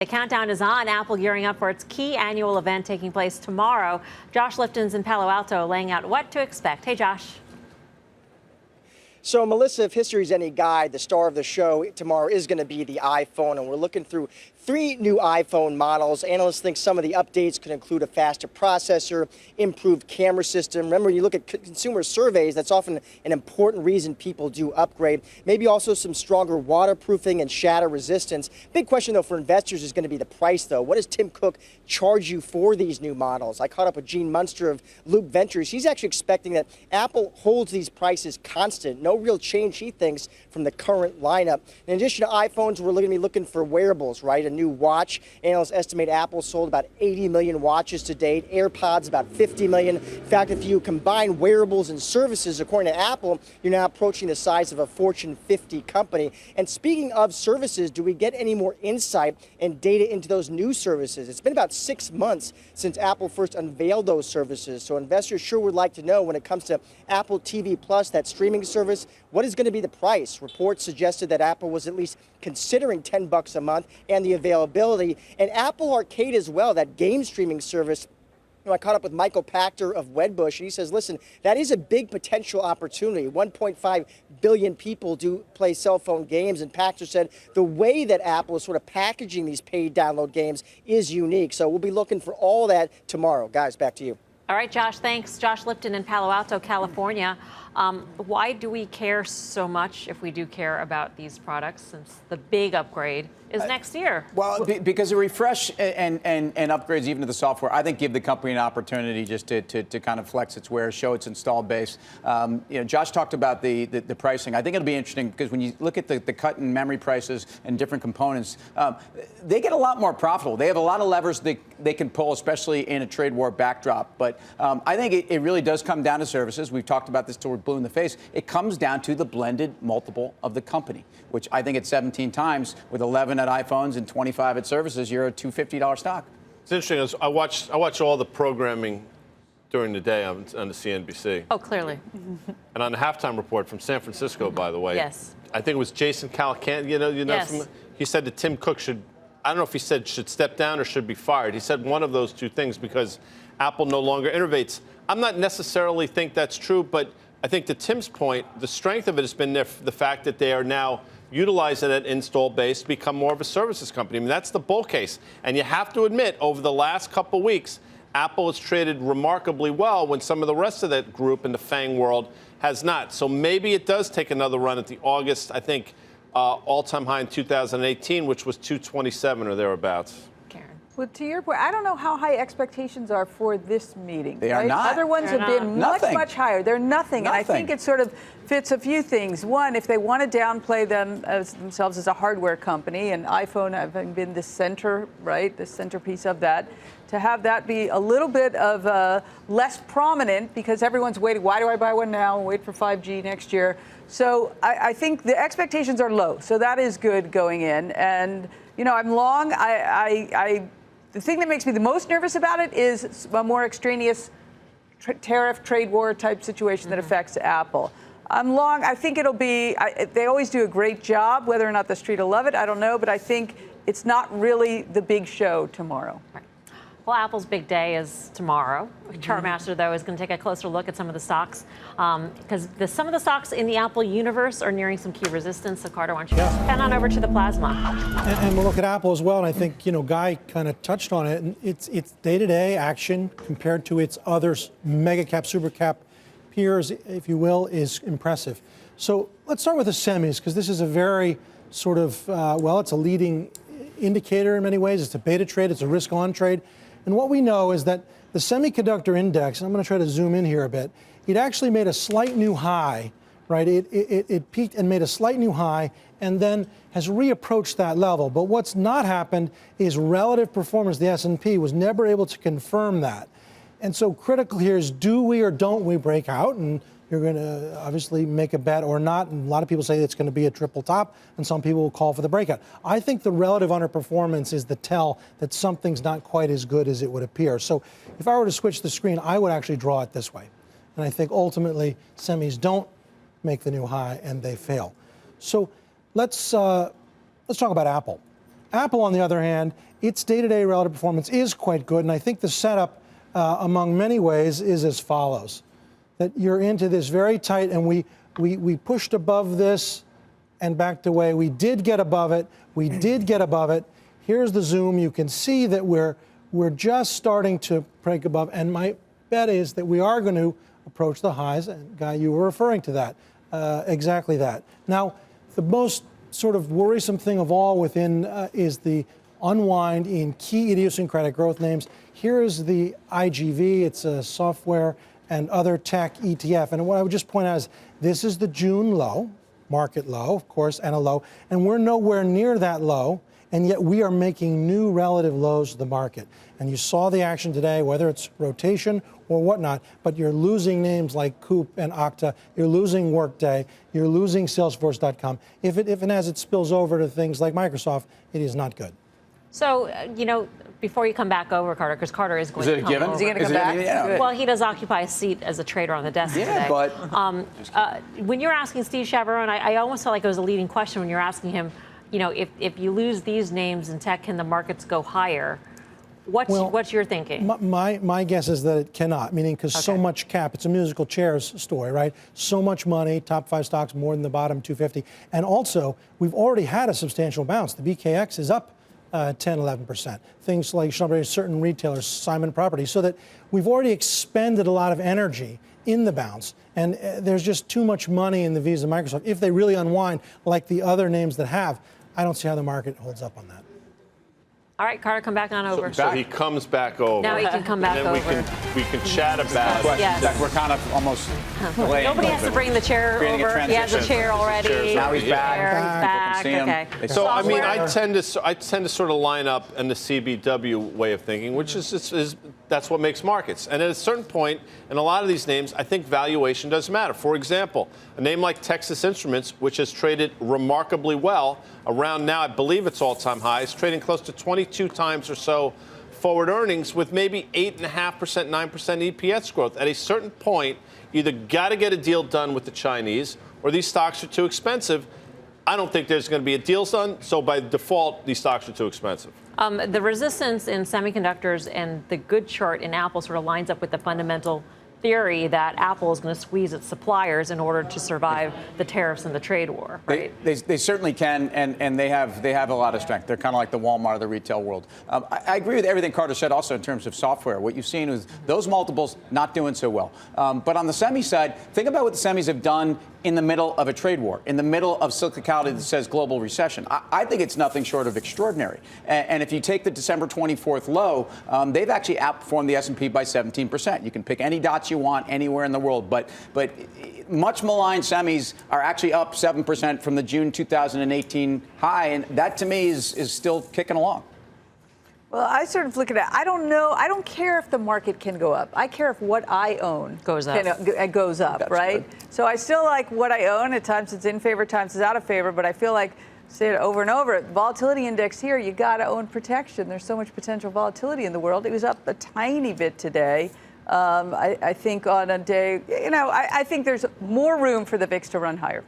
The countdown is on. Apple gearing up for its key annual event taking place tomorrow. Josh Lipton's in Palo Alto laying out what to expect. Hey, Josh. So, Melissa, if history's any guide, the star of the show tomorrow is going to be the iPhone, and we're looking through 3 new iPhone models. Analysts think some of the updates could include a faster processor, improved camera system. Remember, when you look at consumer surveys, that's often an important reason people do upgrade. Maybe also some stronger waterproofing and shatter resistance. Big question, though, for investors is going to be the price, though. What does Tim Cook charge you for these new models? I caught up with Gene Munster of Loop Ventures. He's actually expecting that Apple holds these prices constant. No real change, he thinks, from the current lineup. In addition to iPhones, we're going to be looking for wearables, right? A new watch. Analysts estimate Apple sold about 80 million watches to date. AirPods about 50 million. In fact, if you combine wearables and services, according to Apple, you're now approaching the size of a Fortune 50 company. And speaking of services, do we get any more insight and data into those new services? It's been about 6 months since Apple first unveiled those services, so investors sure would like to know when it comes to Apple TV Plus, that streaming service, what is going to be the price? Reports suggested that Apple was at least considering $10 a month and the availability. And Apple Arcade as well, that game streaming service. I caught up with Michael Pachter of Wedbush, and he says, listen, that is a big potential opportunity. 1.5 billion people do play cell phone games, and Pachter said the way that Apple is sort of packaging these paid download games is unique. So we'll be looking for all that tomorrow. Guys, back to you. All right, Josh, thanks. Josh Lipton in Palo Alto, California. Why do we care so much if we do care about these products, since the big upgrade is next year? Well, because a refresh and upgrades even to the software, I think, give the company an opportunity just to kind of flex its wares, show its installed base. Josh talked about the pricing. I think it'll be interesting because when you look at the cut in memory prices and different components, they get a lot more profitable. They have a lot of levers they can pull, especially in a trade war backdrop. But I think it really does come down to services. We've talked about this till we're blue in the face. It comes down to the blended multiple of the company, which I think at 17 times with 11 at iPhones and 25 at services, you're a $250 stock. It's interesting. I watch all the programming during the day on the CNBC. Oh, clearly. And on the halftime report from San Francisco, by the way. Yes. I think it was Jason Calacan. Yes. He said that Tim Cook should, I don't know if he said should step down or should be fired. He said one of those two things because Apple no longer innovates. I'm not necessarily think that's true, but I think to Tim's point, the strength of it has been the fact that they are now utilizing that install base to become more of a services company. I mean, that's the bull case. And you have to admit, over the last couple of weeks, Apple has traded remarkably well when some of the rest of that group in the FANG world has not. So maybe it does take another run at the August, I think, all-time high in 2018, which was 227 or thereabouts. Well, to your point, I don't know how high expectations are for this meeting. They are not. Other ones have been much higher. They're nothing. And I think it sort of fits a few things. One, if they want to downplay themselves as a hardware company, and iPhone having been the center, right, the centerpiece of that, to have that be a little bit of less prominent because everyone's waiting. Why do I buy one now? Wait for 5G next year. So I think the expectations are low. So that is good going in. And, I'm long. The thing that makes me the most nervous about it is a more extraneous tariff, trade war type situation that affects Apple. I'm long. I think it'll be, they always do a great job. Whether or not the street will love it, I don't know. But I think it's not really the big show tomorrow. Right. Well, Apple's big day is tomorrow. Chartmaster, though, is going to take a closer look at some of the stocks because some of the stocks in the Apple universe are nearing some key resistance. So, Carter, why don't you pan on over to the plasma? And we'll look at Apple as well. And I think, Guy kind of touched on it. And its day-to-day action compared to its other mega cap, super cap peers, if you will, is impressive. So let's start with the semis because this is a very sort of, it's a leading indicator in many ways. It's a beta trade. It's a risk-on trade. And what we know is that the semiconductor index, and I'm going to try to zoom in here a bit, it actually made a slight new high, right? It peaked and made a slight new high and then has reapproached that level. But what's not happened is relative performance. The S&P was never able to confirm that. And so critical here is do we or don't we break out? And you're going to obviously make a bet or not. And a lot of people say it's going to be a triple top, and some people will call for the breakout. I think the relative underperformance is the tell that something's not quite as good as it would appear. So if I were to switch the screen, I would actually draw it this way. And I think ultimately semis don't make the new high and they fail. So let's talk about Apple. Apple, on the other hand, its day-to-day relative performance is quite good, and I think the setup, among many ways, is as follows: that you're into this very tight, and we pushed above this and backed away. We did get above it. We did get above it. Here's the zoom. You can see that we're just starting to break above, and my bet is that we are going to approach the highs. And Guy, you were referring to that, exactly that. Now, the most sort of worrisome thing of all within is the unwind in key idiosyncratic growth names. Here is the IGV. It's a software and other tech ETF. And what I would just point out is this is the June low, market low, of course, and a low. And we're nowhere near that low. And yet we are making new relative lows to the market. And you saw the action today, whether it's rotation or whatnot, but you're losing names like Coop and Okta, you're losing Workday, you're losing Salesforce.com. If and as it spills over to things like Microsoft, it is not good. So, before you come back over, Carter, because Carter is going to come over. Is he going to come back? Yeah. Well, he does occupy a seat as a trader on the desk today. But when you're asking Steve Chavarone, I almost felt like it was a leading question when you're asking him, if you lose these names in tech, can the markets go higher? What's your thinking? My guess is that it cannot, meaning because so much cap, it's a musical chairs story, right? So much money, top 5 stocks more than the bottom 250. And also, we've already had a substantial bounce. The BKX is up 10, 11%. Things like certain retailers, Simon Property, so that we've already expended a lot of energy in the bounce. And there's just too much money in the Visa Microsoft. If they really unwind like the other names that have, I don't see how the market holds up on that. All right, Carter, come back on over. So he comes back over. Now he can come back and over. We can chat about. Yes. we're kind of almost delaying. Nobody has to bring the chair Creating a over. He has a transition. chair already. Now he's back. He's back. People can see him. Okay. So I mean, Software. I tend to sort of line up in the CBW way of thinking, which is that's what makes markets. And at a certain point, in a lot of these names, I think valuation does matter. For example, a name like Texas Instruments, which has traded remarkably well, around now, I believe it's all-time highs, trading close to 22 times or so forward earnings with maybe 8.5%, 9% EPS growth. At a certain point, you either got to get a deal done with the Chinese or these stocks are too expensive. I don't think there's going to be a deal done, so by default, these stocks are too expensive. The resistance in semiconductors and the good chart in Apple sort of lines up with the fundamental theory that Apple is going to squeeze its suppliers in order to survive the tariffs and the trade war, right? They certainly can, and they have a lot of strength. They're kind of like the Walmart of the retail world. I agree with everything Carter said also in terms of software. What you've seen is those multiples not doing so well. But on the semi side, think about what the semis have done in the middle of a trade war, in the middle of cyclicality that says global recession. I think it's nothing short of extraordinary. And if you take the December 24th low, they've actually outperformed the S&P by 17%. You can pick any dots you want anywhere in the world, but much maligned semis are actually up 7% from the June 2018 high, and that to me is still kicking along. Well, I sort of look at it. I don't know. I don't care if the market can go up. I care if what I own goes up. Goes up, That's right? good. So I still like what I own. At times it's in favor, at times it's out of favor. But I feel like, say it over and over, volatility index here, you got to own protection. There's so much potential volatility in the world. It was up a tiny bit today. I think on a day, I think there's more room for the VIX to run higher.